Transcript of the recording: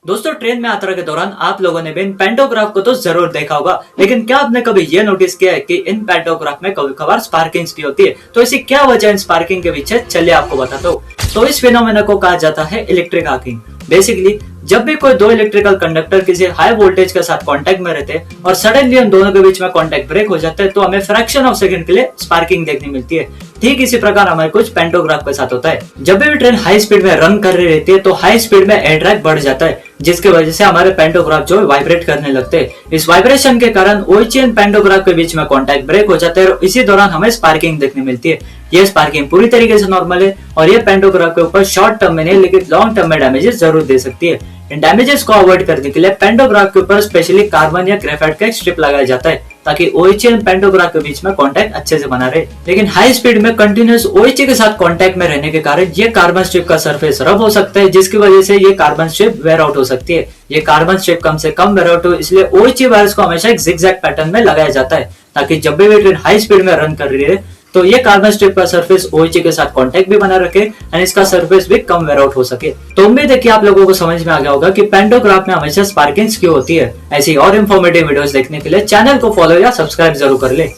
दोस्तों ट्रेन में यात्रा के दौरान आप लोगों ने भी इन पैंटोग्राफ को तो जरूर देखा होगा, लेकिन क्या आपने कभी ये नोटिस किया है कि इन पैंटोग्राफ में कभी कभार स्पार्किंग्स भी होती है। तो इसी क्या वजह इन स्पार्किंग के पीछे, चलिए आपको बताता हूँ। तो इस फिनोमेना को कहा जाता है इलेक्ट्रिक आर्किंग। बेसिकली जब भी कोई दो इलेक्ट्रिकल कंडक्टर किसी हाई वोल्टेज के साथ कांटेक्ट में रहते हैं और सडनली उन दोनों के बीच में कांटेक्ट ब्रेक हो जाता है, तो हमें फ्रैक्शन ऑफ सेकंड के लिए स्पार्किंग देखने मिलती है। ठीक इसी प्रकार हमारे कुछ पैंटोग्राफ के साथ होता है। जब भी ट्रेन हाई स्पीड में रन कर रही रहती है तो हाई स्पीड में एयर ड्रैग बढ़ जाता है, जिसकी वजह से हमारे पैंटोग्राफ जो वाइब्रेट करने लगते हैं। इस वाइब्रेशन के कारण OHC एंड पैंटोग्राफ के बीच में कांटेक्ट ब्रेक हो जाता है और इसी दौरान हमें स्पार्किंग देखने मिलती है। ये स्पार्किंग पूरी तरीके से नॉर्मल है और ये पैंटोग्राफ के ऊपर शॉर्ट टर्म में नहीं लेकिन लॉन्ग टर्म में डैमेजेस जरूर दे सकती है। इन डैमेजेस को अवॉइड करने के लिए पैंटोग्राफ के ऊपर स्पेशली कार्बन या ग्रेफाइट का एक स्ट्रिप लगाया जाता है ताकि OHC एंड पैंटोग्राफ के बीच में कांटेक्ट अच्छे से बना रहे। लेकिन हाई स्पीड में कंटिन्यूअस OHC के साथ कांटेक्ट में रहने के कारण ये कार्बन स्ट्रिप का सरफेस रफ हो सकता है, जिसकी वजह से ये कार्बन स्ट्रिप वेयर आउट हो सकती है। ये कार्बन स्ट्रिप कम से कम वेयर आउट हो, इसलिए OHC वायर्स को हमेशा एक जिगजैग पैटर्न में लगाया जाता है ताकि जब भी ट्रेन हाई स्पीड में रन कर रही है तो ये कार्बन स्ट्रिप का सरफेस OHC के साथ कांटेक्ट भी बना रखे और इसका सरफेस भी कम वेयर आउट हो सके। तो उम्मीद है कि आप लोगों को समझ में आ गया होगा कि पैंटोग्राफ में हमेशा स्पार्किंग्स क्यों होती है। ऐसी और इन्फॉर्मेटिव वीडियोस देखने के लिए चैनल को फॉलो या सब्सक्राइब जरूर कर ले।